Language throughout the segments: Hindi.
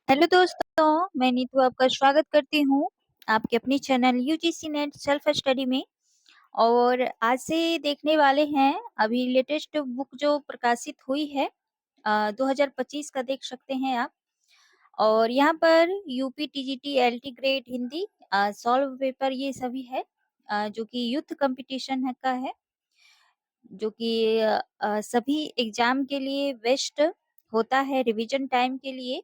हेलो दोस्तों, मैं नीतू आपका स्वागत करती हूँ आपके अपने channel UGC net self study में। और आज से देखने वाले हैं अभी लेटेस्ट बुक जो प्रकाशित हुई है 2025 का देख सकते हैं आप। और यहाँ पर UP TGT LT grade Hindi solve paper ये सभी है जो कि यूथ कंपटीशन का है, जो कि सभी एग्जाम के लिए बेस्ट होता है रिवीजन टाइम के लिए।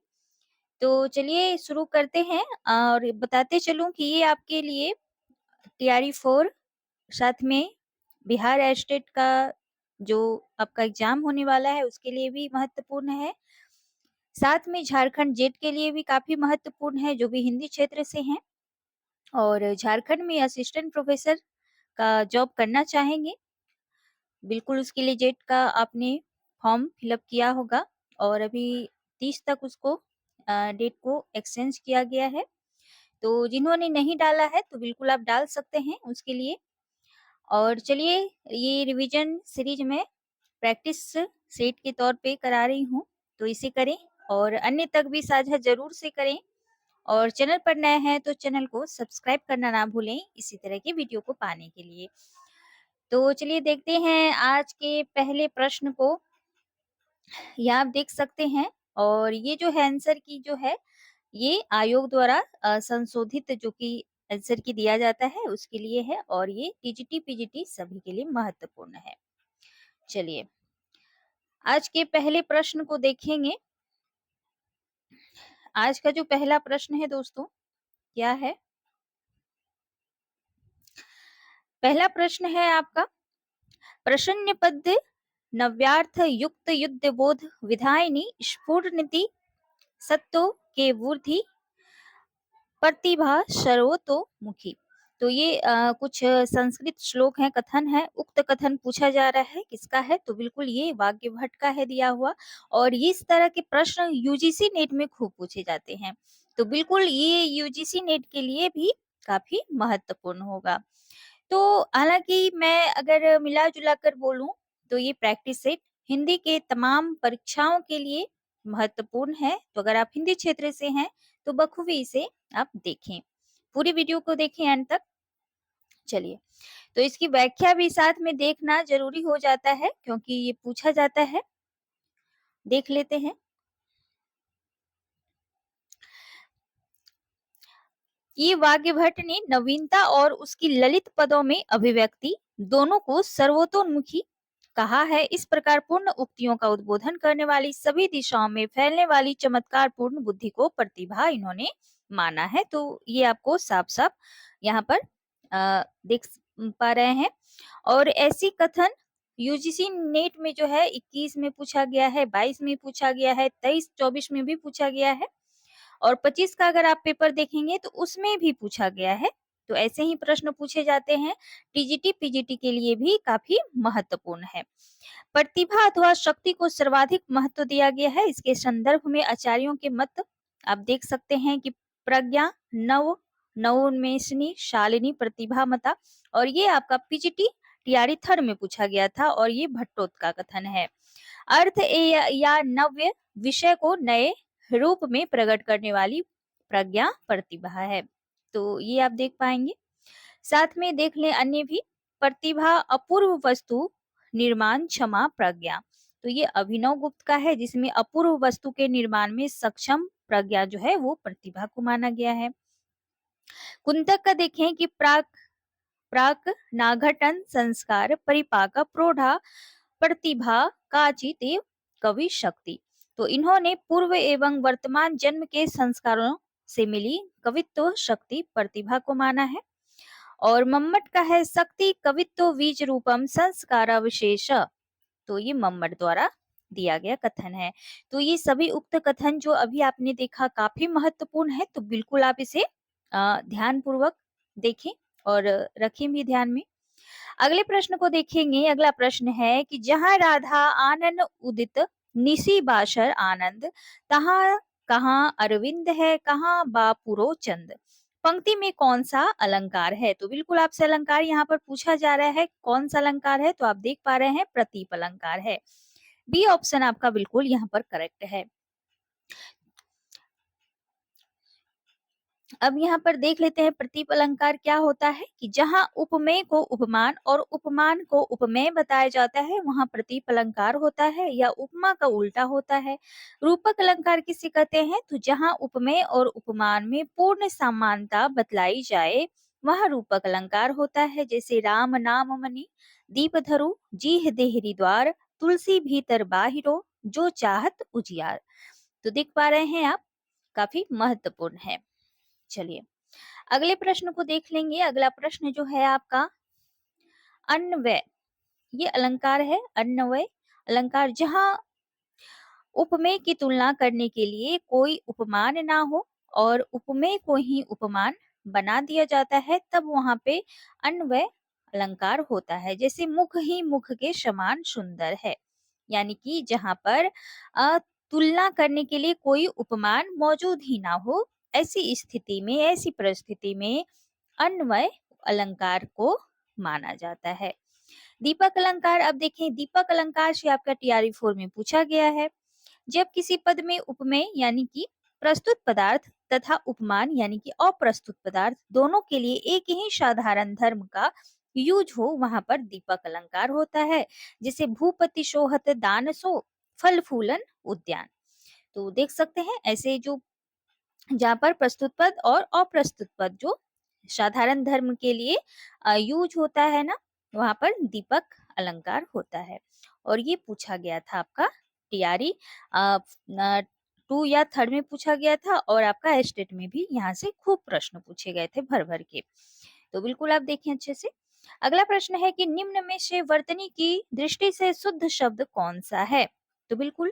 तो चलिए शुरू करते हैं और बताते चलूं कि ये आपके लिए टीआरई 4 साथ में बिहार स्टेट का जो आपका एग्जाम होने वाला है उसके लिए भी महत्वपूर्ण है। साथ में झारखंड जेट के लिए भी काफी महत्वपूर्ण है जो भी हिंदी क्षेत्र से हैं और झारखंड में असिस्टेंट प्रोफेसर का जॉब करना चाहेंगे। बिल्कुल उसके लिए जेट का आपने फॉर्म फिलअप किया होगा और अभी 30 तक उसको डेट को एक्सचेंज किया गया है। तो जिन्होंने नहीं डाला है तो बिल्कुल आप डाल सकते हैं उसके लिए। और चलिए ये रिवीजन सीरीज में प्रैक्टिस सेट के तौर पे करा रही हूँ, तो इसे करें और अन्य तक भी साझा जरूर से करें। और चैनल पर नए हैं तो चैनल को सब्सक्राइब करना ना भूलें इसी तरह के वीडियो को पाने के लिए। तो चलिए देखते हैं आज के पहले प्रश्न को। यहाँ आप देख सकते हैं और ये जो है आंसर की जो है ये आयोग द्वारा संशोधित जो कि आंसर की दिया जाता है उसके लिए है और ये टीजीटी पीजीटी सभी के लिए महत्वपूर्ण है। चलिए आज के पहले प्रश्न को देखेंगे। आज का जो पहला प्रश्न है दोस्तों क्या है? पहला प्रश्न है आपका, प्रश्न पद नव्यार्थ युक्त युद्ध बोध विधायिनी स्फुरनिति सत्तो के वृद्धि प्रतिभा सर्वतोमुखी। तो ये कुछ संस्कृत श्लोक है, कथन है। उक्त कथन पूछा जा रहा है किसका है? तो बिल्कुल ये वाग्यभट्ट का है दिया हुआ। और इस तरह के प्रश्न यूजीसी नेट में खूब पूछे जाते हैं, तो बिल्कुल ये यूजीसी नेट के लिए भी काफी महत्वपूर्ण होगा। तो हालांकि मैं अगर मिला जुला कर बोलूं तो ये प्रैक्टिस सेट हिंदी के तमाम परीक्षाओं के लिए महत्वपूर्ण है। तो अगर आप हिंदी क्षेत्र से हैं तो बखूबी इसे आप देखें, पूरी वीडियो को देखें अंत तक। चलिए तो इसकी व्याख्या भी साथ में देखना जरूरी हो जाता है क्योंकि ये पूछा जाता है। देख लेते हैं। ये वाग्यभट्ट ने नवीनता और उसकी ललित पदों में अभिव्यक्ति दोनों को सर्वतोन्मुखी कहा है। इस प्रकार पूर्ण उक्तियों का उद्बोधन करने वाली सभी दिशाओं में फैलने वाली चमत्कार पूर्ण बुद्धि को प्रतिभा इन्होंने माना है। तो ये आपको साफ साफ यहाँ पर देख पा रहे हैं। और ऐसी कथन यूजीसी नेट में जो है 21 में पूछा गया है, 22 में पूछा गया है, 23 24 में भी पूछा गया है और 25 का अगर आप पेपर देखेंगे तो उसमें भी पूछा गया है। तो ऐसे ही प्रश्न पूछे जाते हैं। टीजीटी पीजीटी के लिए भी काफी महत्वपूर्ण है। प्रतिभा अथवा शक्ति को सर्वाधिक महत्व दिया गया है। इसके संदर्भ में आचार्यों के मत आप देख सकते हैं कि प्रज्ञा, नव, नवोन्मेषिणी, शालिनी, प्रतिभा मता। और ये आपका पीजीटी टीआरई थर्ड में पूछा गया था और ये भट्टोत का कथन है। अर्थ या नव्य विषय को नए रूप में प्रकट करने वाली प्रज्ञा प्रतिभा है। तो ये आप देख पाएंगे। साथ में देख लें अन्य भी, प्रतिभा अपूर्व वस्तु निर्माण क्षमा प्रज्ञा। तो ये अभिनव गुप्त का है जिसमें अपूर्व वस्तु के निर्माण में सक्षम प्रज्ञा जो है वो प्रतिभा को माना गया है। कुंतक का देखें कि प्राक प्राक नाघटन संस्कार परिपाक प्रौढ़ा प्रतिभा काचित एव कवि शक्ति। तो इन्होंने पूर्व एवं वर्तमान जन्म के संस्कारों से मिली कवित्व शक्ति प्रतिभा को माना है। और मम्मट का है शक्ति कवित्व बीज रूपम संस्कार विशेष। तो ये मम्मट द्वारा दिया गया कथन है। तो ये सभी उक्त कथन जो अभी आपने देखा काफी महत्वपूर्ण है, तो बिल्कुल आप इसे ध्यान पूर्वक देखें और रखें भी ध्यान में। अगले प्रश्न को देखेंगे। अगला प्रश्न है कि जहाँ राधा आनंद उदित निसी बाशर आनंद, तहाँ कहाँ अरविंद है, कहाँ बापुरो चंद। पंक्ति में कौन सा अलंकार है? तो बिल्कुल आपसे अलंकार यहाँ पर पूछा जा रहा है। कौन सा अलंकार है? तो आप देख पा रहे हैं प्रतीप अलंकार है। बी ऑप्शन आपका बिल्कुल यहाँ पर करेक्ट है। अब यहाँ पर देख लेते हैं प्रतीप अलंकार क्या होता है कि जहाँ उपमेय को उपमान और उपमान को उपमेय बताया जाता है वहां प्रतीप अलंकार होता है, या उपमा का उल्टा होता है। रूपक अलंकार किसे कहते हैं? तो जहाँ उपमेय और उपमान में पूर्ण समानता बतलाई जाए वह रूपक अलंकार होता है। जैसे राम नाम मणि दीप धरु जीह देहरी द्वार तुलसी भीतर बाहिरो जो चाहत उजियार। तो देख पा रहे हैं आप, काफी महत्वपूर्ण है। चलिए अगले प्रश्न को देख लेंगे। अगला प्रश्न जो है आपका अन्वय, ये अलंकार है अन्वय अलंकार, जहां उपमेय की तुलना करने के लिए कोई उपमान ना हो और उपमेय को ही उपमान बना दिया जाता है, तब वहां पे अन्वय अलंकार होता है। जैसे मुख ही मुख के समान सुंदर है, यानी कि जहां पर तुलना करने के लिए कोई उपमान मौजूद ही ना हो, ऐसी स्थिति में, ऐसी परिस्थिति में अन्वय अलंकार को माना जाता है। दीपक अलंकार, अब देखें दीपक अलंकार से आपका टीआरई 4 में पूछा गया है। जब किसी पद में उपमेय यानी कि प्रस्तुत पदार्थ तथा उपमान यानी कि अप्रस्तुत पदार्थ दोनों के लिए एक ही साधारण धर्म का यूज हो, वहां पर दीपक अलंकार होता है। जैसे भूपति सोहत दान सो फल फूलन उद्यान। तो देख सकते हैं ऐसे जो जहाँ पर प्रस्तुत पद और अप्रस्तुत पद जो साधारण धर्म के लिए यूज होता है ना, वहां पर दीपक अलंकार होता है। और ये पूछा गया था आपका टीआरई 2 या 3 में पूछा गया था, और आपका एस्टेट में भी यहाँ से खूब प्रश्न पूछे गए थे भर भर के। तो बिल्कुल आप देखें अच्छे से। अगला प्रश्न है कि निम्न में से वर्तनी की दृष्टि से शुद्ध शब्द कौन सा है? तो बिल्कुल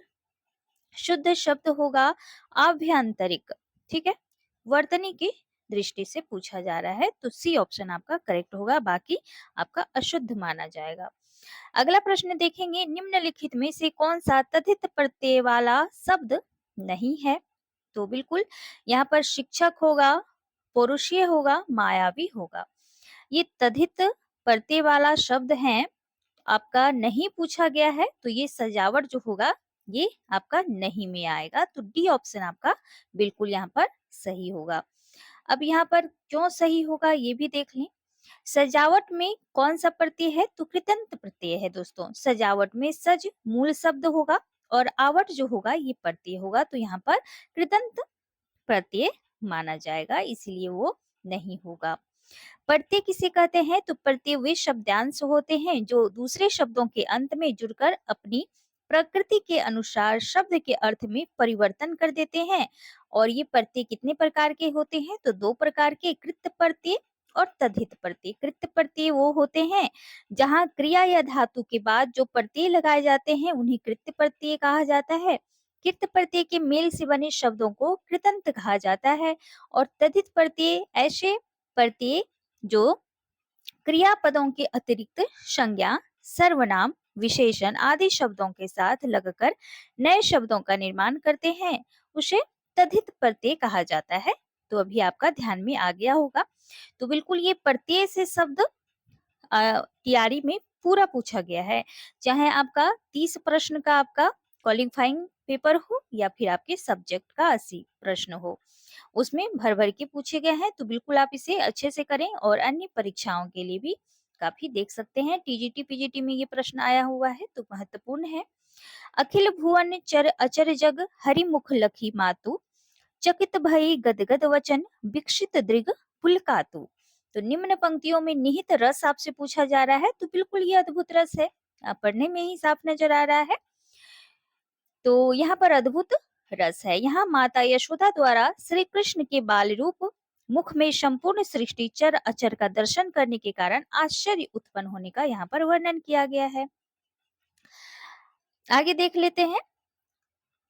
शुद्ध शब्द होगा आभ्यंतरिक। ठीक है, वर्तनी की दृष्टि से पूछा जा रहा है तो सी ऑप्शन आपका करेक्ट होगा, बाकी आपका अशुद्ध माना जाएगा। अगला प्रश्न देखेंगे, निम्नलिखित में से कौन सा तथित प्रत्यय वाला शब्द नहीं है? तो बिल्कुल यहाँ पर शिक्षक होगा, पौरुषीय होगा, मायावी होगा। ये तथित प्रत्यय वाला शब्द है, आपका नहीं पूछा गया है, तो ये सजावट जो होगा ये आपका नहीं में आएगा। तो डी ऑप्शन आपका बिल्कुल यहाँ पर सही होगा। अब यहाँ पर क्यों सही होगा ये भी देख लें। सजावट में कौन सा प्रत्यय है? तो कृतंत प्रत्यय है दोस्तों। सजावट में सज मूल शब्द होगा और आवट जो होगा ये प्रत्यय होगा, तो यहाँ पर कृतंत प्रत्यय माना जाएगा, इसलिए वो नहीं होगा। प्रत्यय किसे कहते हैं? तो प्रत्यय वे शब्दांश होते हैं जो दूसरे शब्दों के अंत में जुड़कर अपनी प्रकृति के अनुसार शब्द के अर्थ में परिवर्तन कर देते हैं। और ये प्रत्यय कितने प्रकार के होते हैं? तो 2 प्रकार के, कृत प्रत्यय और तद्धित प्रत्यय। कृत प्रत्यय वो होते हैं जहाँ क्रिया या धातु के बाद जो प्रत्यय लगाए जाते हैं उन्हें कृत प्रत्यय कहा जाता है। कृत प्रत्यय के मेल से बने शब्दों को कृतंत कहा जाता है। और तद्धित प्रत्यय ऐसे प्रत्यय जो क्रियापदों के अतिरिक्त संज्ञा, सर्वनाम, विशेषण आदि शब्दों के साथ लगकर नए शब्दों का निर्माण करते हैं, उसे तद्धित प्रत्यय कहा जाता है। तो अभी आपका ध्यान में आ गया होगा। तो बिल्कुल ये प्रत्यय से शब्द तैयारी में पूरा पूछा गया है, चाहे आपका 30 प्रश्न का आपका क्वालिफाइंग पेपर हो या फिर आपके सब्जेक्ट का 80 प्रश्न हो, उसमें भर भर के पूछे गए हैं। तो बिल्कुल आप इसे अच्छे से करें और अन्य परीक्षाओं के लिए भी काफी देख सकते हैं। टीजीटी पीजीटी में ये प्रश्न आया हुआ है तो महत्वपूर्ण है। अखिल भुवन चर अचर जग हरिमुख लखी मातु चकित भई गदगद वचन विकसित दृग पुलकातु। तो निम्न पंक्तियों में निहित रस आपसे पूछा जा रहा है, तो बिल्कुल ये अद्भुत रस है, पढ़ने में ही साफ नजर आ रहा है। तो यहाँ पर अद्भुत रस है। यहाँ माता यशोदा द्वारा श्री कृष्ण के बाल रूप मुख में संपूर्ण सृष्टि चर अचर का दर्शन करने के कारण आश्चर्य उत्पन्न होने का यहाँ पर वर्णन किया गया है। आगे देख लेते हैं।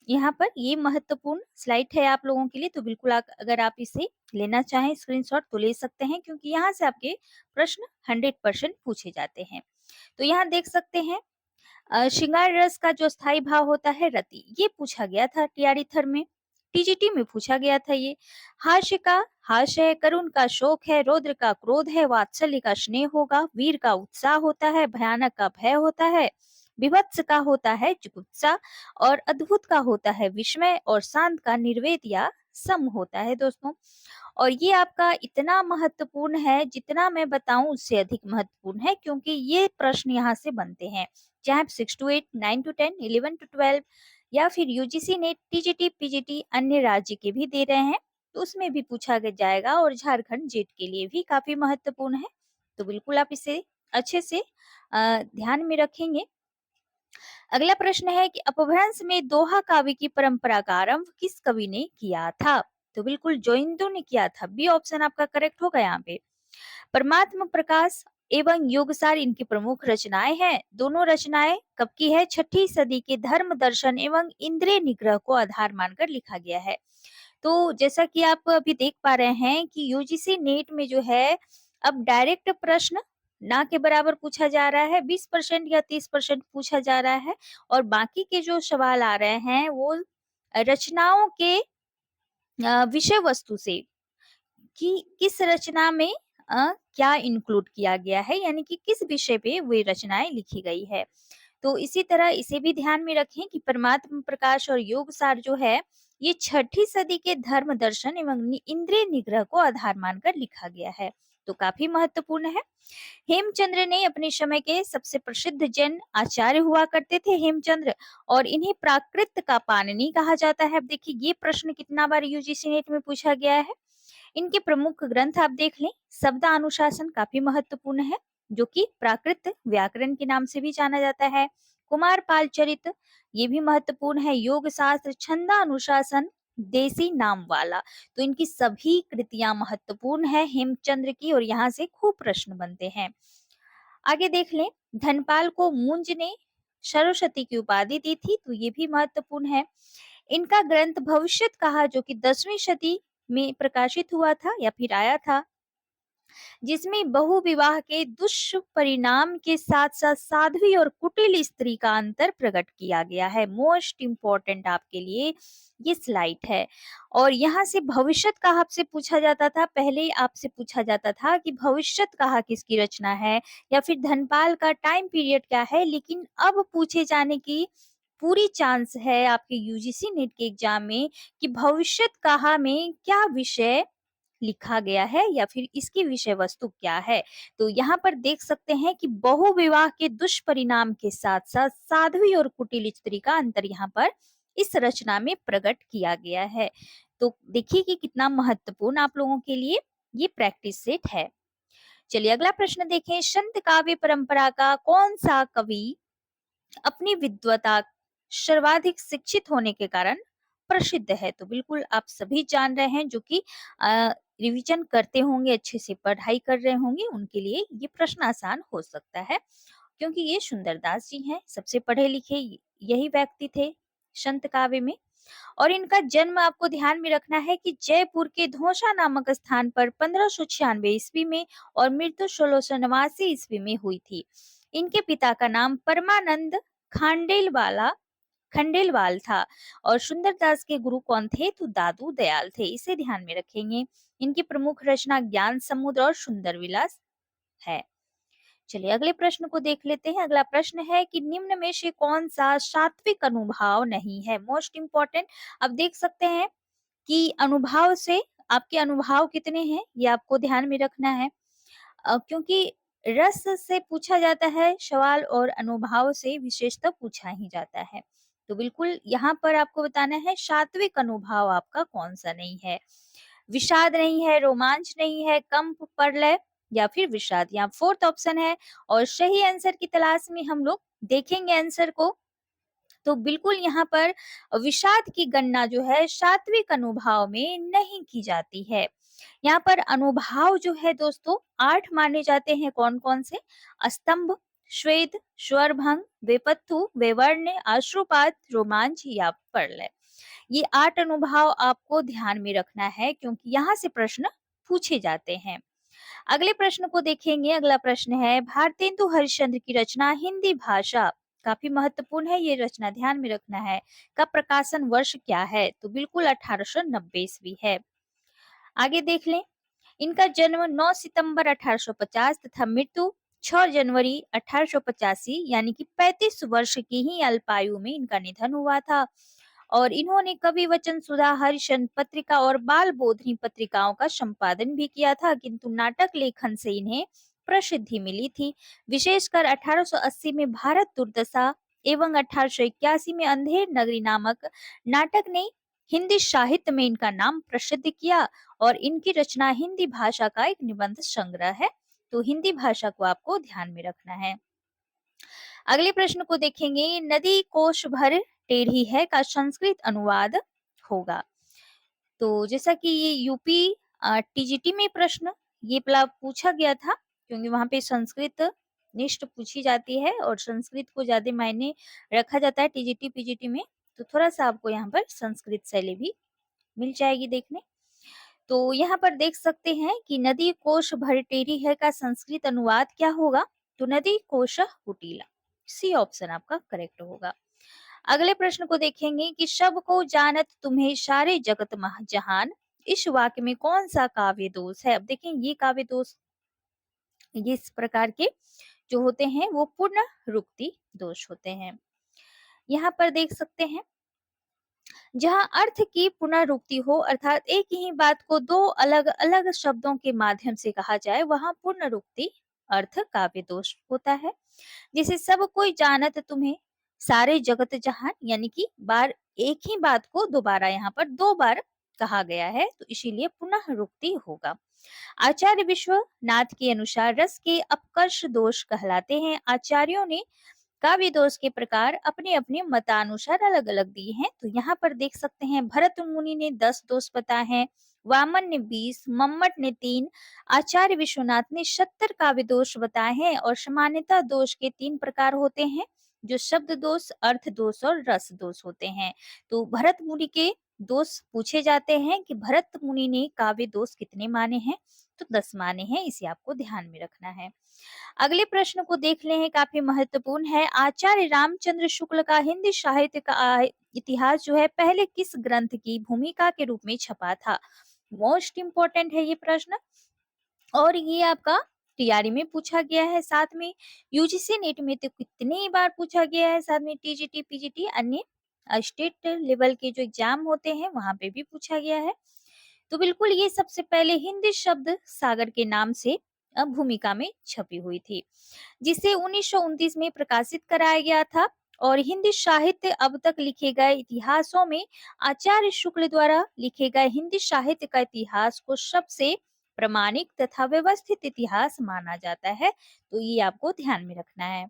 यहाँ पर ये महत्वपूर्ण स्लाइड है आप लोगों के लिए, तो बिल्कुल अगर आप इसे लेना चाहें स्क्रीनशॉट तो ले सकते हैं, क्योंकि यहाँ से आपके प्रश्न 100% पूछे जाते हैं। तो यहाँ देख सकते हैं श्रृंगार रस का जो स्थायी भाव होता है रति, ये पूछा गया था टीआरई थर में, टीजीटी में पूछा गया था ये। हास्य का हास्य है, करुण का शोक है, रौद्र का क्रोध है, वात्सल्य का स्नेह होगा, वीर का उत्साह होता है, भयानक का भय होता है, विभत्स का होता है जुगुप्सा, और अद्भुत का होता है विस्मय, और शांत का निर्वेद या सम होता है दोस्तों। और ये आपका इतना महत्वपूर्ण है, जितना मैं बताऊं उससे अधिक महत्वपूर्ण है, क्योंकि ये प्रश्न यहाँ से बनते हैं, चाहे आप 6 to 8, 9 to 10, 11 to 12 या फिर यूजीसी नेट, टीजीटी, पीजीटी अन्य राज्य के भी दे रहे हैं, तो उसमें भी पूछा जाएगा, और झारखंड जेट के लिए भी काफी महत्वपूर्ण है। तो बिल्कुल आप इसे अच्छे से ध्यान में रखेंगे। अगला प्रश्न है कि अपभ्रंश में दोहा काव्य की परंपरा का आरंभ किस कवि ने किया था? तो बिल्कुल जोइंदो ने किया था। बी ऑप्शन आपका करेक्ट होगा यहाँ पे। परमात्म प्रकाश एवं योगसार इनकी प्रमुख रचनाएं हैं। दोनों रचनाएं कब की है? 6ठी सदी के धर्म दर्शन एवं इंद्रिय निग्रह को आधार मानकर लिखा गया है। तो जैसा कि आप अभी देख पा रहे हैं कि यूजीसी नेट में जो है, अब डायरेक्ट प्रश्न ना के बराबर पूछा जा रहा है, 20% या 30% पूछा जा रहा है, और बाकी के जो सवाल आ रहे हैं वो रचनाओं के विषय वस्तु से, कि किस रचना में क्या इंक्लूड किया गया है, यानी कि किस विषय पे वे रचनाएं लिखी गई है। तो इसी तरह इसे भी ध्यान में रखें कि परमात्म प्रकाश और योग सार जो है, ये 6ठी सदी के धर्म दर्शन एवं इंद्रिय निग्रह को आधार मानकर लिखा गया है। तो काफी महत्वपूर्ण है। हेमचंद्र ने अपने समय के सबसे प्रसिद्ध जैन आचार्य हुआ करते थे, हेमचंद्र, और इन्हें प्राकृत का पाणिनि कहा जाता है। अब देखिए ये प्रश्न कितना बार यूजीसी नेट में पूछा गया है। इनके प्रमुख ग्रंथ आप देख लें। शब्दानुशासन काफी महत्वपूर्ण है, जो कि प्राकृत व्याकरण के नाम से भी जाना जाता है। कुमार पाल चरित, ये भी महत्वपूर्ण है। योग शास्त्र, छंदानुशासन, देसी नाम वाला, तो इनकी सभी कृतियां महत्वपूर्ण है हेमचंद्र की, और यहाँ से खूब प्रश्न बनते हैं। आगे देख लें। धनपाल को मुंज ने सरस्वती की उपाधि दी थी, तो ये भी महत्वपूर्ण है। इनका ग्रंथ भविष्यत कहा, जो कि 10वीं शती में प्रकाशित हुआ था या फिर आया था, जिसमें बहुविवाह के दुष्परिणाम के साथ साथ साध्वी और कुटिल स्त्री का अंतर प्रकट किया गया है। मोस्ट इंपॉर्टेंट आपके लिए ये स्लाइड है। और यहाँ से भविष्यत कहा आपसे पूछा जाता था, पहले आपसे पूछा जाता था कि भविष्यत कहा किसकी रचना है, या फिर धनपाल का टाइम पीरियड क्या है, लेकिन अब पूछे जाने की पूरी चांस है आपके यूजीसी नेट के एग्जाम में कि भविष्यत कहा में क्या विषय लिखा गया है, या फिर इसकी विषय वस्तु क्या है। तो यहाँ पर देख सकते हैं कि बहुविवाह के दुष्परिणाम के साथ साथ साध्वी और कुटिल स्त्री का अंतर यहाँ पर इस रचना में प्रकट किया गया है। तो देखिए कि कितना महत्वपूर्ण आप लोगों के लिए ये प्रैक्टिस सेट है। चलिए अगला प्रश्न देखें। संत काव्य परंपरा का कौन सा कवि अपनी विद्वता, सर्वाधिक शिक्षित होने के कारण प्रसिद्ध है? तो बिल्कुल आप सभी जान रहे हैं, जो कि रिवीजन करते होंगे, अच्छे से पढ़ाई कर रहे होंगे, उनके लिए ये प्रश्न आसान हो सकता है, क्योंकि ये सुंदरदास जी हैं, सबसे पढ़े लिखे यही व्यक्ति थे संत काव्य में। और इनका जन्म आपको ध्यान में रखना है कि जयपुर के धौसा नामक स्थान पर 1596 ईस्वी में, और मृत्यु 1689 ईस्वी में हुई थी। इनके पिता का नाम परमानंद खांडेलवाला खंडेलवाल था, और सुंदरदास के गुरु कौन थे? तो दादू दयाल थे। इसे ध्यान में रखेंगे। इनकी प्रमुख रचना ज्ञान समुद्र और सुंदर विलास है। चलिए अगले प्रश्न को देख लेते हैं। अगला प्रश्न है कि निम्न में से कौन सा सात्विक अनुभाव नहीं है? Most important. अब देख सकते हैं कि अनुभाव से आपके अनुभाव कितने हैं, ये आपको ध्यान में रखना है, क्योंकि रस से पूछा जाता है सवाल, और अनुभाव से विशेषतः पूछा ही जाता है। तो बिल्कुल यहाँ पर आपको बताना है सात्विक अनुभाव आपका कौन सा नहीं है। विषाद नहीं है, रोमांच नहीं है, कंप, प्रलय या फिर विषाद, यहाँ फोर्थ ऑप्शन है। और सही आंसर की तलाश में हम लोग देखेंगे आंसर को, तो बिल्कुल यहाँ पर विषाद की गणना जो है सात्विक अनुभाव में नहीं की जाती है। यहाँ पर अनुभाव जो है दोस्तों 8 माने जाते हैं। कौन कौन से? स्तंभ, श्वेत, स्वरभंग, वेपत्थु, वेवर्ण्य, आश्रुपात, रोमांच या प्रलय। ये 8 अनुभाव आपको ध्यान में रखना है, क्योंकि यहाँ से प्रश्न पूछे जाते हैं। अगले प्रश्न को देखेंगे। अगला प्रश्न है भारतेंदु हरिश्चंद्र की रचना हिंदी भाषा, काफी महत्वपूर्ण है ये रचना, ध्यान में रखना है, का प्रकाशन वर्ष क्या है? तो बिल्कुल 1890 ईस्वी है। आगे देख लें। इनका जन्म 9 सितंबर 1850 तथा मृत्यु 6 जनवरी 1885, यानी कि 35 वर्ष की ही अल्पायु में इनका निधन हुआ था। और इन्होंने कवि वचन सुधा, हरिश्चंद्र पत्रिका और बाल बोधनी पत्रिकाओं का संपादन भी किया था, किंतु नाटक लेखन से इन्हें प्रसिद्धि मिली थी। विशेषकर 1880 में भारत दुर्दशा एवं 1881 में अंधेर नगरी नामक नाटक ने हिंदी साहित्य में इनका नाम प्रसिद्ध किया और इनकी रचना हिंदी भाषा का एक निबंध संग्रह है। तो हिंदी भाषा को आपको ध्यान में रखना है। अगले प्रश्न को देखेंगे, नदी कोश भर टेढ़ी है का संस्कृत अनुवाद होगा। तो जैसा कि ये यूपी टीजीटी में प्रश्न ये पूछा गया था, क्योंकि वहां पे संस्कृत निष्ठ पूछी जाती है और संस्कृत को ज्यादा मायने रखा जाता है टीजीटी पीजीटी में, तो थोड़ा सा आपको यहाँ पर संस्कृत शैली भी मिल जाएगी देखने। तो यहाँ पर देख सकते हैं कि नदी कोश भरटेरी है का संस्कृत अनुवाद क्या होगा, तो नदी कोश कुटीला, सी ऑप्शन आपका करेक्ट होगा। अगले प्रश्न को देखेंगे कि सब को जानत तुम्हें सारे जगत जहान, इस वाक्य में कौन सा काव्य दोष है। अब देखें ये काव्य दोष ये इस प्रकार के जो होते हैं वो पुनरुक्ति दोष होते हैं। यहाँ पर देख सकते हैं जहाँ अर्थ की पुनरुक्ति हो, अर्थात एक ही बात को दो अलग अलग शब्दों के माध्यम से कहा जाए, वहां पुनरुक्ति अर्थ काव्य दोष होता है। जैसे सब कोई जानत तुम्हें सारे जगत जहान, यानी कि बार एक ही बात को दोबारा यहाँ पर दो बार कहा गया है, तो इसीलिए पुनरुक्ति होगा। आचार्य विश्वनाथ के अनुसार रस के अपकर्ष दोष कहलाते हैं। आचार्यों ने काव्य दोष के प्रकार अपने अपने मतानुसार अलग अलग दिए हैं। तो यहाँ पर देख सकते हैं भरत मुनि ने 10 दोष बताए हैं, वामन ने 20, मम्मट ने 3, आचार्य विश्वनाथ ने 70 काव्य दोष बताए हैं। और सामान्यतः दोष के 3 प्रकार होते हैं, जो शब्द दोष, अर्थ दोष और रस दोष होते हैं। तो भरत मुनि के दोष पूछे जाते हैं कि भरत मुनि ने काव्य दोष कितने माने हैं, तो 10 माने हैं, इसे आपको ध्यान में रखना है। अगले प्रश्न को देख ले हैं, काफी महत्वपूर्ण है। आचार्य रामचंद्र शुक्ल का हिंदी साहित्य का इतिहास जो है पहले किस ग्रंथ की भूमिका के रूप में छपा था। मोस्ट इंपॉर्टेंट है ये प्रश्न और ये आपका टीआरई में पूछा गया है, साथ में यूजीसी नेट में तो कितनी बार पूछा गया है, साथ में टीजीटी पीजीटी अन्य स्टेट लेवल के जो एग्जाम होते हैं वहां पे भी पूछा गया है। तो बिल्कुल ये सबसे पहले हिंदी शब्द सागर के नाम से भूमिका में छपी हुई थी, जिसे 1929 में प्रकाशित कराया गया था। और हिंदी साहित्य अब तक लिखे गए इतिहासों में आचार्य शुक्ल द्वारा लिखे गए हिंदी साहित्य का इतिहास को सबसे प्रामाणिक तथा व्यवस्थित इतिहास माना जाता है। तो ये आपको ध्यान में रखना है।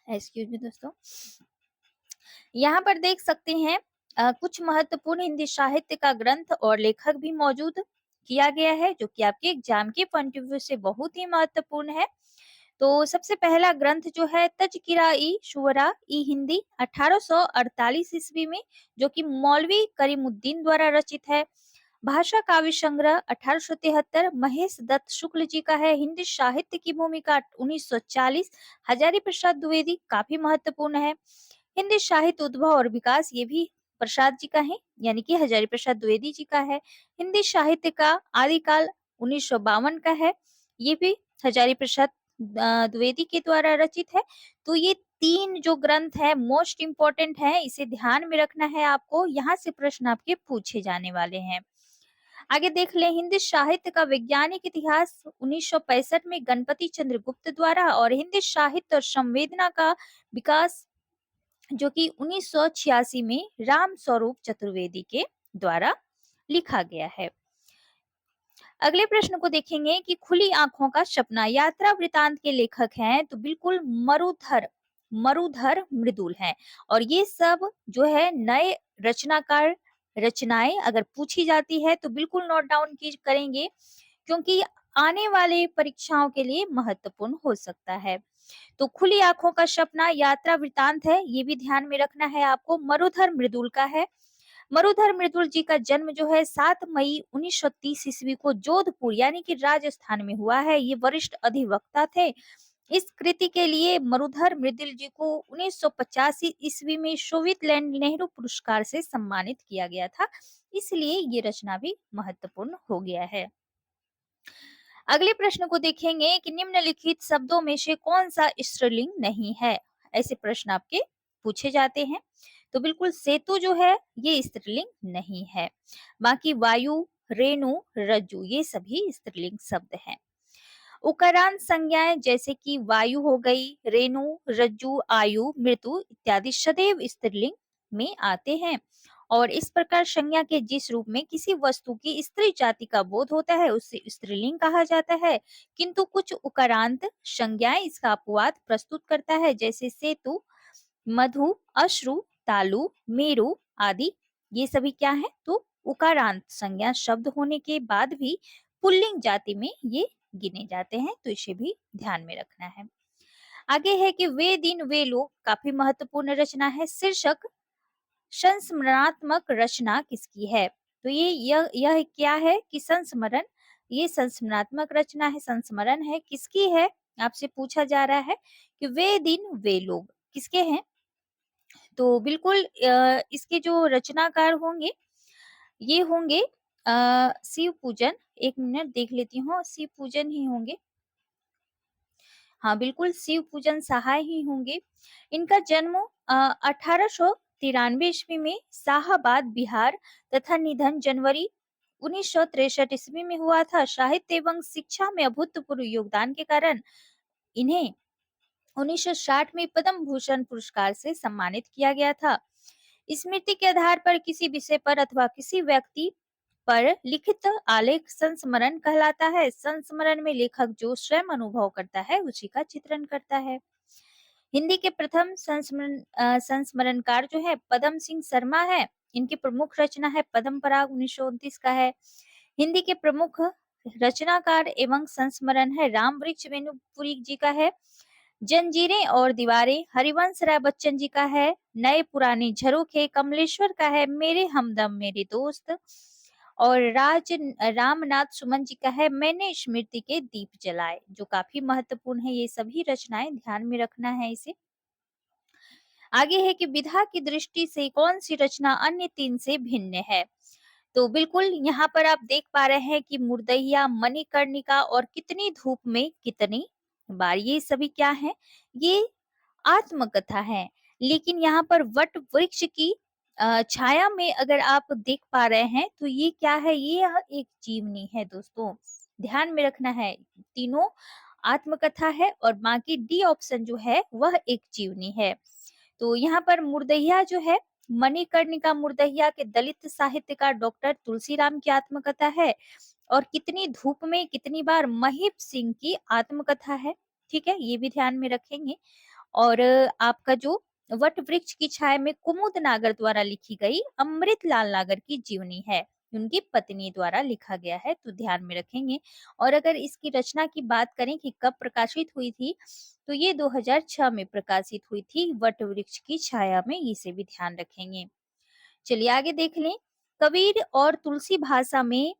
एक्सक्यूज मी दोस्तों, यहाँ पर देख सकते हैं कुछ महत्वपूर्ण हिंदी साहित्य का ग्रंथ और लेखक भी मौजूद किया गया है, जो कि आपके एग्जाम के पॉइंट ऑफ व्यू से बहुत ही महत्वपूर्ण है। तो सबसे पहला ग्रंथ जो है तजकिरा ई शुअरा ई हिंदी 1848 ईस्वी में, जो कि मौलवी करीमुद्दीन द्वारा रचित है। भाषा काव्य संग्रह 1873 महेश दत्त शुक्ल जी का है। हिंदी साहित्य की भूमिका 1940 हजारी प्रसाद द्विवेदी, काफी महत्वपूर्ण है। हिंदी साहित्य उद्भव और विकास ये भी प्रसाद जी का है, यानी कि हजारी प्रसाद द्विवेदी जी का है। हिंदी साहित्य का आदिकाल 1952 का है, ये भी हजारी प्रसाद द्विवेदी के द्वारा रचित है। तो ये 3 जो ग्रंथ है मोस्ट इंपॉर्टेंट है, इसे ध्यान में रखना है आपको, यहाँ से प्रश्न आपके पूछे जाने वाले हैं। आगे देख ले हिंदी साहित्य का वैज्ञानिक इतिहास 1965 में गणपति चंद्र गुप्त द्वारा, और हिंदी साहित्य और संवेदना का विकास जो कि 1986 में राम स्वरूप चतुर्वेदी के द्वारा लिखा गया है। अगले प्रश्न को देखेंगे कि खुली आंखों का सपना यात्रा वृतांत के लेखक हैं, तो बिल्कुल मरुधर मृदुल हैं। और ये सब जो है नए रचनाकार रचनाएं अगर पूछी जाती है तो बिल्कुल नोट डाउन करेंगे, क्योंकि आने वाले परीक्षाओं के लिए महत्वपूर्ण हो सकता है। तो खुली आंखों का सपना यात्रा वृतांत है, ये भी ध्यान में रखना है आपको, मरुधर मृदुल का है। मरुधर मृदुल जी का जन्म जो है 7 मई 1930 ईस्वी को जोधपुर यानी कि राजस्थान में हुआ है। ये वरिष्ठ अधिवक्ता थे। इस कृति के लिए मरुधर मृदुल जी को 1985 ईस्वी में सोवियत नेहरू पुरस्कार से सम्मानित किया गया था, इसलिए ये रचना भी महत्वपूर्ण हो गया है। अगले प्रश्न को देखेंगे कि निम्नलिखित शब्दों में से कौन सा स्त्रीलिंग नहीं है। ऐसे प्रश्न आपके पूछे जाते हैं। तो बिल्कुल सेतु जो है ये स्त्रीलिंग नहीं है। बाकी वायु, रेणु, रज्जु ये सभी स्त्रीलिंग शब्द हैं। उकारांत संज्ञाएं जैसे कि वायु हो गई, रेणु, रज्जु, आयु, मृत्यु इत्यादि सदैव स्त्रीलिंग में आते हैं। और इस प्रकार संज्ञा के जिस रूप में किसी वस्तु की स्त्री जाति का बोध होता है उसे स्त्रीलिंग कहा जाता है। किंतु कुछ उकारांत संज्ञाएं इसका अपवाद प्रस्तुत करता है, जैसे सेतु, मधु, अश्रु, तालु, मेरु आदि। ये सभी क्या है? तो उकारांत संज्ञा शब्द होने के बाद भी पुल्लिंग जाति में ये गिने जाते हैं, तो इसे भी ध्यान में रखना है। आगे है कि वे दिन वे लोग, काफी महत्वपूर्ण रचना है। शीर्षक संस्मरणात्मक रचना किसकी है? तो यह क्या है कि संस्मरण, ये संस्मरणात्मक रचना है, संस्मरण है, किसकी है? आपसे पूछा जा रहा है कि वे दिन वे लोग किसके हैं? तो बिल्कुल इसके जो रचनाकार होंगे ये होंगे शिव पूजन। एक मिनट देख लेती हूँ, शिव पूजन ही होंगे। हाँ बिल्कुल, शिव पूजन सहाय ही होंगे। इनका जन्म 1893 ईस्वी में शाहाबाद बिहार तथा निधन जनवरी 1963 ईस्वी में हुआ था। साहित्य एवं शिक्षा में अभूतपूर्व योगदान के कारण इन्हें 1960 में पद्म भूषण पुरस्कार से सम्मानित किया गया था। स्मृति के आधार पर किसी विषय पर अथवा किसी व्यक्ति पर लिखित आलेख संस्मरण कहलाता है। संस्मरण में लेखक जो स्वयं अनुभव करता है उसी का चित्रण करता है। हिंदी के प्रथम संस्मरणकार जो है पदम सिंह शर्मा है। इनकी प्रमुख रचना है पद्म पराग 1929 का है। हिंदी के प्रमुख रचनाकार एवं संस्मरण है राम वृक्ष वेणुपुरी जी का है। जंजीरें और दीवारें हरिवंश राय बच्चन जी का है। नए पुराने झरोखे कमलेश्वर का है। मेरे हमदम मेरे दोस्त और रामनाथ सुमन जी का है। मैंने स्मृति के दीप जलाए, जो काफी महत्वपूर्ण है। ये सभी रचनाएं ध्यान में रखना है इसे। आगे है कि विधा की दृष्टि से कौन सी रचना अन्य तीन से भिन्न है? तो बिल्कुल यहाँ पर आप देख पा रहे हैं कि मुर्दैया, मणिकर्णिका और कितनी धूप में कितनी बार, ये सभी क्या है? ये आत्मकथा है। लेकिन यहाँ पर वट वृक्ष की छाया में अगर आप देख पा रहे हैं तो ये क्या है? ये एक जीवनी है दोस्तों, ध्यान में रखना है। तीनों आत्मकथा है और बाकी डी ऑप्शन जो है वह एक जीवनी है। तो यहाँ पर मुर्दैया जो है, मणिकर्णिका मुर्दैया के दलित साहित्यकार डॉक्टर तुलसीराम की आत्मकथा है। और कितनी धूप में कितनी बार महिप सिंह की आत्मकथा है। ठीक है, ये भी ध्यान में रखेंगे। और आपका जो वट वृक्ष की छाया में कुमुद नागर द्वारा लिखी गई अमृतलाल नागर की जीवनी है, उनकी पत्नी द्वारा लिखा गया है, तो ध्यान में रखेंगे। और अगर इसकी रचना की बात करें कि कब प्रकाशित हुई थी, तो ये 2006 में प्रकाशित हुई थी, वट वृक्ष की छाया में, इसे भी ध्यान रखेंगे। चलिए आगे देख लें। कबीर और तुलसी भाषा में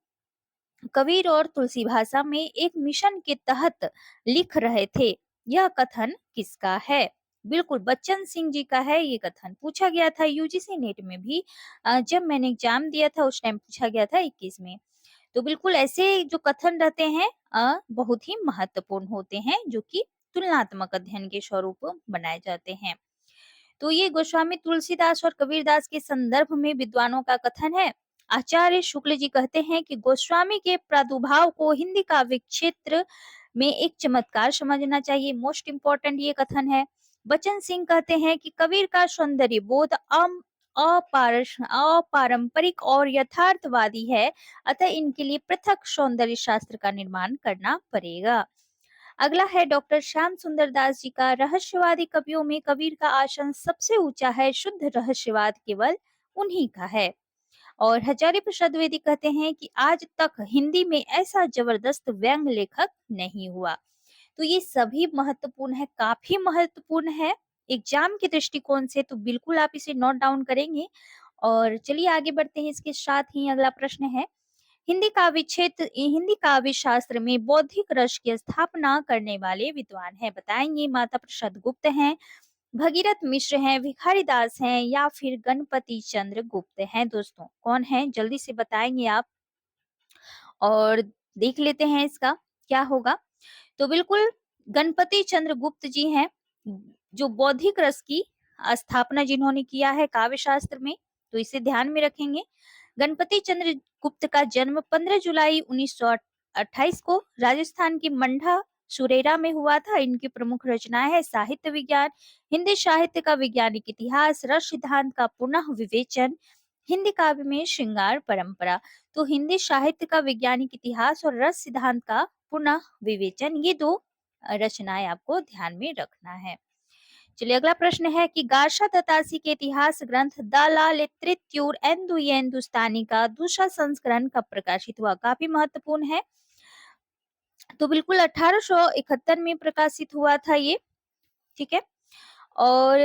कबीर और तुलसी भाषा में एक मिशन के तहत लिख रहे थे, यह कथन किसका है? बिल्कुल बच्चन सिंह जी का है। ये कथन पूछा गया था यूजीसी नेट में भी, जब मैंने एग्जाम दिया था उस टाइम पूछा गया था 21 में। तो बिल्कुल ऐसे जो कथन रहते हैं बहुत ही महत्वपूर्ण होते हैं, जो कि तुलनात्मक अध्ययन के स्वरूप बनाए जाते हैं। तो ये गोस्वामी तुलसीदास और कबीरदास के संदर्भ में विद्वानों का कथन है। आचार्य शुक्ल जी कहते हैं कि गोस्वामी के प्रादुर्भाव को हिंदी काव्य क्षेत्र में एक चमत्कार समझना चाहिए। मोस्ट इम्पोर्टेंट ये कथन है। बच्चन सिंह कहते हैं कि कबीर का सौंदर्य बोध अपारंपरिक और यथार्थवादी है, अतः इनके लिए पृथक सौंदर्य शास्त्र का निर्माण करना पड़ेगा। अगला है डॉक्टर श्याम सुंदर दास जी का, रहस्यवादी कवियों में कबीर का आसन सबसे ऊंचा है, शुद्ध रहस्यवाद केवल उन्हीं का है। और हजारी प्रसाद द्विवेदी कहते हैं कि आज तक हिंदी में ऐसा जबरदस्त व्यंग लेखक नहीं हुआ। तो ये सभी महत्वपूर्ण है, काफी महत्वपूर्ण है एग्जाम के दृष्टिकोण से, तो बिल्कुल आप इसे नोट डाउन करेंगे। और चलिए आगे बढ़ते हैं। इसके साथ ही अगला प्रश्न है, हिंदी काव्य शास्त्र में बौद्धिक रस की स्थापना करने वाले विद्वान है, बताएंगे। माता प्रसाद गुप्त हैं, भगीरथ मिश्र हैं, भिखारी दास हैं, या फिर गणपति चंद्र गुप्त हैं? दोस्तों कौन है, जल्दी से बताएंगे आप। और देख लेते हैं इसका क्या होगा। तो बिल्कुल गणपति चंद्र गुप्त जी हैं, जो बौद्धिक रस की स्थापना जिन्होंने किया है काव्य शास्त्र में, तो इसे ध्यान में रखेंगे। गणपति चंद्र गुप्त का जन्म 15 जुलाई 1928 को राजस्थान की मंडा सुरेरा में हुआ था। इनकी प्रमुख रचनाएं है साहित्य विज्ञान, हिंदी साहित्य का वैज्ञानिक इतिहास, रस सिद्धांत का पुनः विवेचन, हिंदी काव्य में श्रृंगार परंपरा। तो हिंदी साहित्य का वैज्ञानिक इतिहास और रस सिद्धांत का पुनः विवेचन, ये दो रचनाएं आपको ध्यान में रखना है। चलिए अगला प्रश्न है कि गार्षा दत्तासी के इतिहास ग्रंथ द ललितृत्यूर हिंदुस्तानी का दूसरा संस्करण कब प्रकाशित हुआ? काफी महत्वपूर्ण है। तो बिल्कुल 1871 में प्रकाशित हुआ था ये, ठीक है। और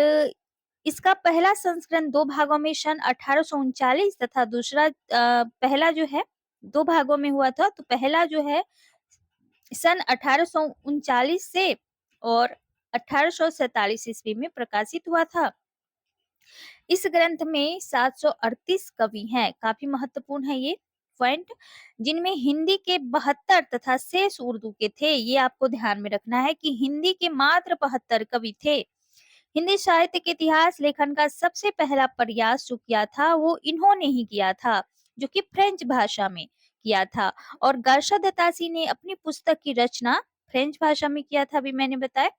इसका पहला संस्करण 2 भागों में सन 1839 तथा दूसरा पहला जो है 2 भागों में हुआ था। तो पहला जो है सन 1839 से और 1847 ईस्वी में प्रकाशित हुआ था। इस ग्रंथ में 738 कवि हैं। काफी महत्वपूर्ण है ये पॉइंट, जिनमें हिंदी के 72 तथा शेष उर्दू के थे। ये आपको ध्यान में रखना है कि हिंदी के मात्र 72 कवि थे। हिंदी साहित्य के इतिहास लेखन का सबसे पहला प्रयास जो किया था वो इन्होंने ही किया था, जो कि फ्रेंच भाषा में किया था। और गार्षा दत्तासी ने अपनी पुस्तक की रचना फ्रेंच भाषा में किया था, अभी मैंने बताया।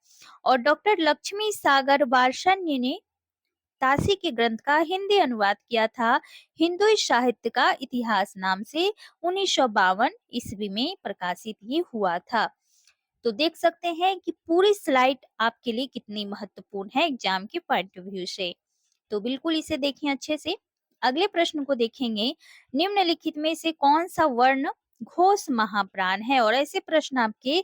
और डॉक्टर लक्ष्मी सागर वार्ष्णेय ने तासी के ग्रंथ का हिंदी अनुवाद किया था हिंदू साहित्य का इतिहास नाम से। 1952 ईस्वी में प्रकाशित ये हुआ था। तो देख सकते हैं कि पूरी स्लाइड आपके लिए कितनी महत्वपूर्ण है एग्जाम के पॉइंट ऑफ व्यू से। तो बिल्कुल इसे देखें अच्छे से। अगले प्रश्न को देखेंगे, निम्नलिखित में से कौन सा वर्ण घोष महाप्राण है? और ऐसे प्रश्न आपके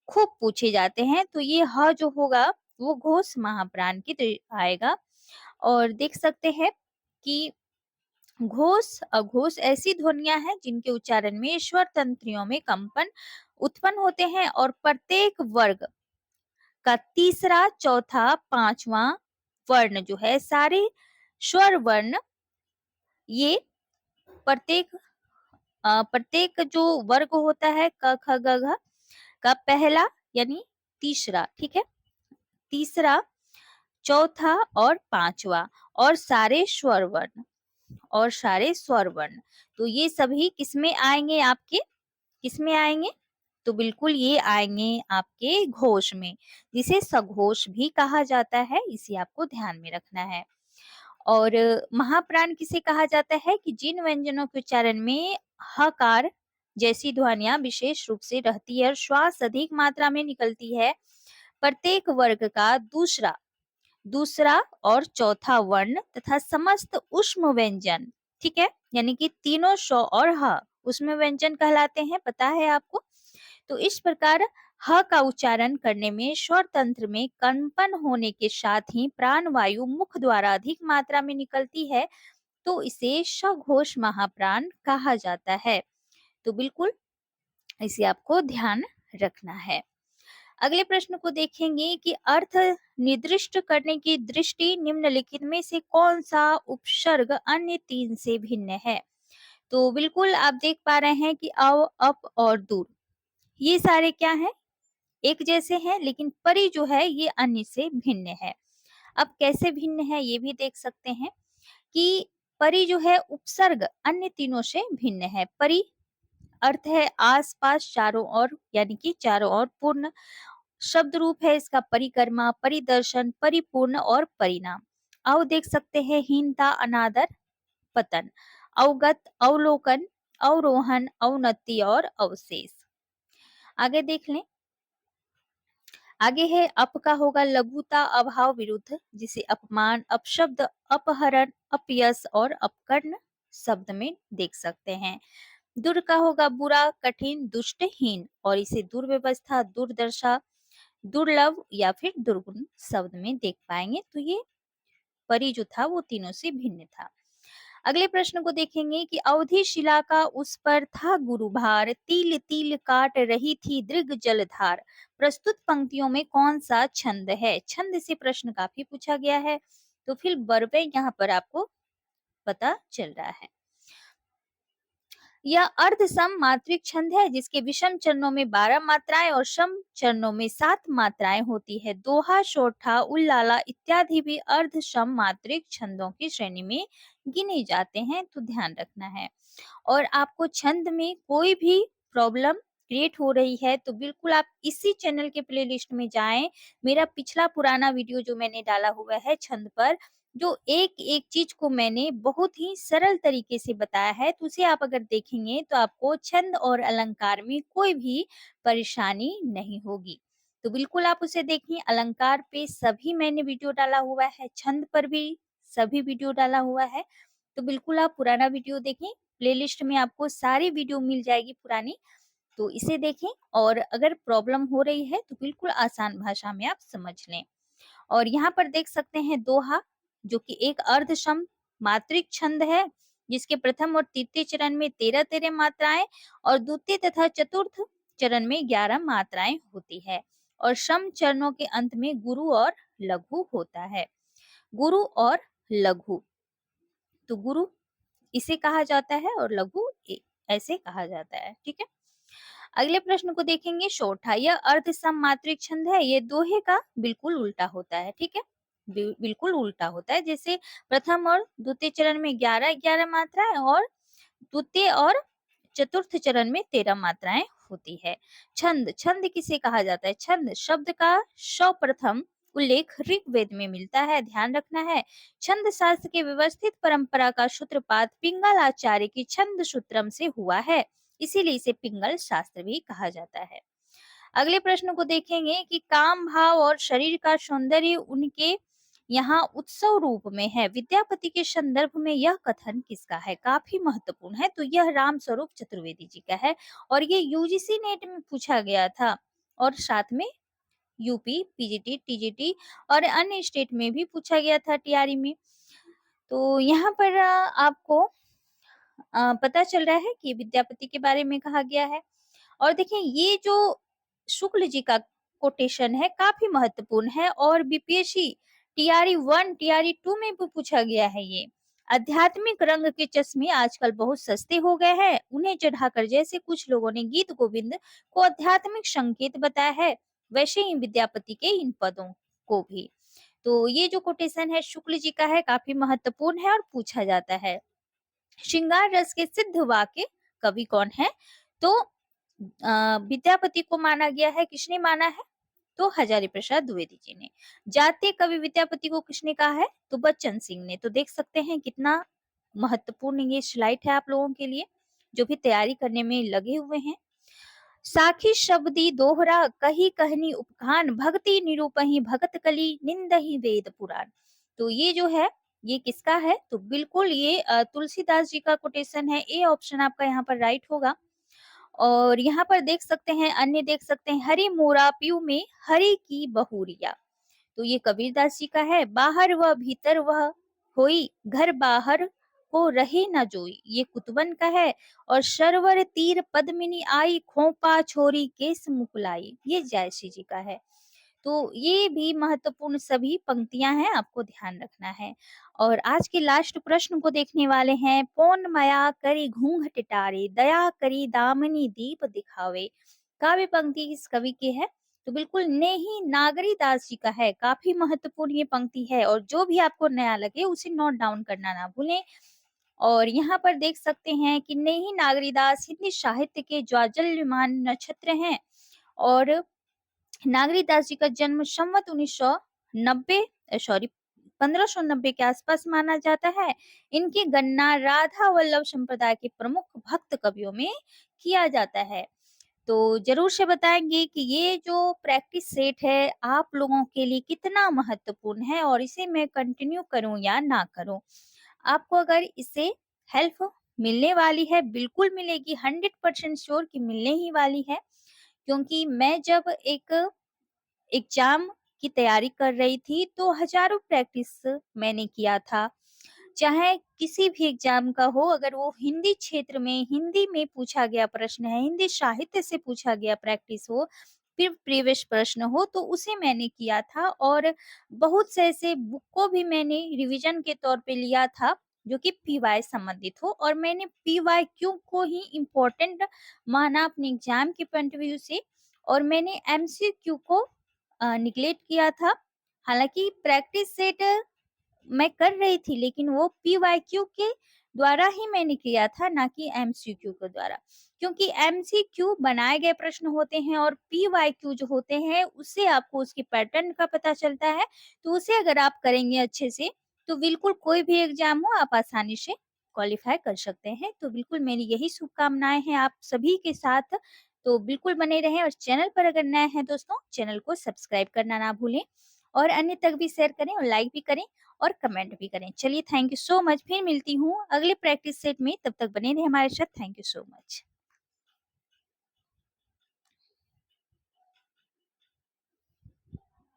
खूब पूछे जाते हैं। तो ये ह जो होगा वो घोष महाप्राण की तो आएगा। और देख सकते हैं कि घोष अघोष ऐसी ध्वनियां हैं जिनके उच्चारण में स्वर तंत्रियों में कंपन उत्पन्न होते हैं। और प्रत्येक वर्ग का तीसरा, चौथा, पांचवा वर्ण जो है, सारे स्वर वर्ण, ये प्रत्येक प्रत्येक जो वर्ग होता है क ख ग घ का पहला यानी तीसरा, ठीक है, तीसरा, चौथा और पांचवा, और सारे स्वर वर्ण, और सारे स्वर वर्ण, तो ये सभी किसमें आएंगे? आपके किसमें आएंगे? तो बिल्कुल ये आएंगे आपके घोष में, जिसे सघोष भी कहा जाता है। इसे आपको ध्यान में रखना है। और महाप्राण किसे कहा जाता है? कि जिन व्यंजनों के उच्चारण में हकार जैसी ध्वनियां विशेष रूप से रहती है और श्वास अधिक मात्रा में निकलती है। प्रत्येक वर्ग का दूसरा दूसरा और चौथा वर्ण तथा समस्त ऊष्म व्यंजन, ठीक है, यानी कि तीनों श और ह ऊष्म व्यंजन कहलाते हैं, पता है आपको। तो इस प्रकार ह का उच्चारण करने में स्वर तंत्र में कंपन होने के साथ ही प्राण वायु मुख द्वारा अधिक मात्रा में निकलती है, तो इसे सघोष महाप्राण कहा जाता है। तो बिल्कुल इसे आपको ध्यान रखना है। अगले प्रश्न को देखेंगे कि अर्थ निर्दिष्ट करने की दृष्टि निम्नलिखित में से कौन सा उपसर्ग अन्य तीन से भिन्न है? तो बिल्कुल आप देख पा रहे हैं कि अव, अप और दूर, ये सारे क्या हैं? एक जैसे हैं, लेकिन परि जो है ये अन्य से भिन्न है। अब कैसे भिन्न है ये भी देख सकते हैं कि परि जो है उपसर्ग अन्य तीनों से भिन्न है। परि अर्थ है आसपास, चारों ओर, यानी कि चारों ओर पूर्ण। शब्द रूप है इसका परिक्रमा, परिदर्शन, परिपूर्ण और परिणाम। अव देख सकते हैं हीनता, अनादर, पतन। अवगत, अवलोकन, अवरोहन, अवनति और अवशेष। आगे देख लें। आगे है अप का होगा लघुता, अभाव, विरुद्ध, जिसे अपमान, अपशब्द, अपहरण, अपयश और अपकर्ण शब्द में देख सकते हैं। दुर का होगा बुरा, कठिन, दुष्ट, हीन, और इसे दुर्व्यवस्था, दुर्दशा, दुर्लभ या फिर दुर्गुण शब्द में देख पाएंगे। तो ये परि जो था वो तीनों से भिन्न था। अगले प्रश्न को देखेंगे कि अवधि शिला का उस पर था गुरुभार, तिल तिल काट रही थी दृग जलधार। प्रस्तुत पंक्तियों में कौन सा छंद है? छंद से प्रश्न काफी पूछा गया है, तो फिर बरवे यहाँ पर आपको पता चल रहा है। यह अर्धसम मात्रिक छंद है जिसके विषम चरणों में 12 मात्राएं और सम चरणों में 7 मात्राएं होती है। दोहा, शोठा, उल्लाला इत्यादि भी अर्धसम मात्रिक छंदों की श्रेणी में गिने जाते हैं, तो ध्यान रखना है। और आपको छंद में कोई भी प्रॉब्लम क्रिएट हो रही है तो बिल्कुल आप इसी चैनल के प्लेलिस्ट में जाएं। मेरा पिछला पुराना वीडियो जो मैंने डाला हुआ है छंद पर, जो एक एक चीज को मैंने बहुत ही सरल तरीके से बताया है, तो उसे आप अगर देखेंगे तो आपको छंद और अलंकार में कोई भी परेशानी नहीं होगी। तो बिल्कुल आप उसे देखिए। अलंकार पे सभी मैंने वीडियो डाला हुआ है, छंद पर भी सभी वीडियो डाला हुआ है, तो बिल्कुल आप पुराना वीडियो देखें। प्लेलिस्ट में आपको सारी वीडियो मिल जाएगी पुरानी, तो इसे देखें। और अगर प्रॉब्लम हो रही है तो बिल्कुल आसान भाषा में आप समझ लें। और यहाँ पर देख सकते हैं दोहा, जो कि एक अर्धसम मात्रिक छंद है जिसके प्रथम और तृतीय चरण में 13-13 मात्राएं और द्वितीय तथा चतुर्थ चरण में 11 मात्राएं होती है। और सम चरणों के अंत में गुरु और लघु होता है। गुरु और लघु, तो गुरु इसे कहा जाता है और लघु ऐसे कहा जाता है, ठीक है। अगले प्रश्न को देखेंगे। शोठा, यह अर्धसम मात्रिक छंद है, ये दोहे का बिल्कुल उल्टा होता है, ठीक है। बिल्कुल उल्टा होता है। जैसे प्रथम और द्वितीय चरण में 11-11 मात्राएं और द्वितीय और चतुर्थ चरण में 13 मात्राएं होती है। छंद, छंद किसे कहा जाता है? छंद शब्द का सर्वप्रथम उल्लेख ऋग्वेद में मिलता है, ध्यान रखना है। छंद शास्त्र के व्यवस्थित परंपरा का सूत्रपात पिंगल आचार्य की छंद सूत्रम से हुआ है, इसीलिए इसे पिंगल शास्त्र भी कहा जाता है। अगले प्रश्न को देखेंगे कि काम भाव और शरीर का सौंदर्य उनके यहाँ उत्सव रूप में है, विद्यापति के संदर्भ में यह कथन किसका है? काफी महत्वपूर्ण है, तो यह राम स्वरूप चतुर्वेदी जी का है और ये यूजीसी नेट में पूछा गया था और साथ में यूपी, पीजीटी, टीजीटी और अन्य स्टेट में भी पूछा गया था, टीआरई में। तो यहाँ पर आपको पता चल रहा है कि विद्यापति के बारे में कहा गया है। और देखिए ये जो शुक्ल जी का कोटेशन है काफी महत्वपूर्ण है और बीपीएससी टीआरई 1 टीआरई 2 में भी पूछा गया है। ये आध्यात्मिक रंग के चश्मे आजकल बहुत सस्ते हो गए हैं, उन्हें चढ़ाकर जैसे कुछ लोगों ने गीत गोविंद को आध्यात्मिक संकेत बताया है, वैसे ही विद्यापति के इन पदों को भी। तो ये जो कोटेशन है शुक्ल जी का है, काफी महत्वपूर्ण है और पूछा जाता है। श्रृंगार रस के सिद्ध वाक्य कवि कौन है? तो विद्यापति को माना गया है। किसने माना है? तो हजारी प्रसाद द्विवेदी जी ने। जातीय कवि विद्यापति को किसने कहा है? तो बच्चन सिंह ने। तो देख सकते हैं कितना महत्वपूर्ण ये स्लाइड है आप लोगों के लिए जो भी तैयारी करने में लगे हुए हैं। साखी शब्दी दोहरा कही कहनी उपखान भक्ति निरूपही भगत कली निंदही वेद पुराण। तो ये जो है ये किसका है? तो बिल्कुल ये तुलसीदास जी का कोटेशन है। ए ऑप्शन आपका यहाँ पर राइट होगा। और यहाँ पर देख सकते हैं, अन्य देख सकते हैं, हरि मोरा पीऊ में हरि की बहुरिया। तो ये कबीरदास जी का है। बाहर वह भीतर वह होई घर बाहर को रहे न जोई, ये कुतुबन का है। और सरवर तीर पद्मिनी आई खोपा छोरी केस मुकुलाई, ये जयश्री जी का है। तो ये भी महत्वपूर्ण सभी पंक्तियां हैं, आपको ध्यान रखना है। और आज के लास्ट प्रश्न को देखने वाले हैं। पौन माया करी घूंघट टारे दया करी दामनी दीप दिखावे। काव्य पंक्ति किस कवि की है? तो बिल्कुल नेही नागरीदास जी का है। काफी महत्वपूर्ण ये पंक्ति है और जो भी आपको नया लगे उसे नोट डाउन करना ना भूलें। और यहाँ पर देख सकते हैं कि नेही नागरीदास हिंदी साहित्य के ज्वाजल्यमान नक्षत्र हैं और नागरीदास जी का जन्म संवत 1990 सॉरी 1590 के आसपास माना जाता है। इनकी गणना राधा वल्लभ संप्रदाय के प्रमुख भक्त कवियों में किया जाता है। तो जरूर से बताएंगे कि ये जो प्रैक्टिस सेट है आप लोगों के लिए कितना महत्वपूर्ण है और इसे मैं कंटिन्यू करूं या ना करूं। आपको अगर इससे हेल्प मिलने वाली है, बिल्कुल मिलेगी, 100% श्योर कि मिलने ही वाली है। क्योंकि मैं जब एक एग्जाम की तैयारी कर रही थी तो हजारों प्रैक्टिस मैंने किया था। चाहे किसी भी एग्जाम का हो, अगर वो हिंदी क्षेत्र में हिंदी में पूछा गया प्रश्न है, हिंदी साहित्य से पूछा गया प्रैक्टिस हो, फिर प्रीवियस प्रश्न हो, तो उसे मैंने किया था। और बहुत से ऐसे बुक को भी मैंने रिवीजन के तौर पे लिया था जो कि पीवाई संबंधित हो, और मैंने पीवाईक्यू को ही इम्पोर्टेंट माना अपने एग्जाम के पॉइंट ऑफ व्यू से, और मैंने एमसीक्यू को निग्लेक्ट किया था। हालांकि प्रैक्टिस सेट मैं कर रही थी, लेकिन वो पीवाईक्यू के द्वारा ही मैंने किया था, ना कि एमसीक्यू के द्वारा। क्योंकि एमसीक्यू बनाए गए प्रश्न होते हैं और पीवाईक्यू जो होते हैं उससे आपको उसके पैटर्न का पता चलता है। तो उसे अगर आप करेंगे अच्छे से, तो बिल्कुल कोई भी एग्जाम हो आप आसानी से क्वालिफाई कर सकते हैं। तो बिल्कुल मेरी यही शुभकामनाएं हैं आप सभी के साथ। तो बिल्कुल बने रहें, और चैनल पर अगर नए हैं दोस्तों, चैनल को सब्सक्राइब करना ना भूलें, और अन्य तक भी शेयर करें और लाइक भी करें और कमेंट भी करें। चलिए, थैंक यू सो मच। फिर मिलती हूँ अगले प्रैक्टिस सेट में, तब तक बने रहिए हमारे साथ। Thank you so much.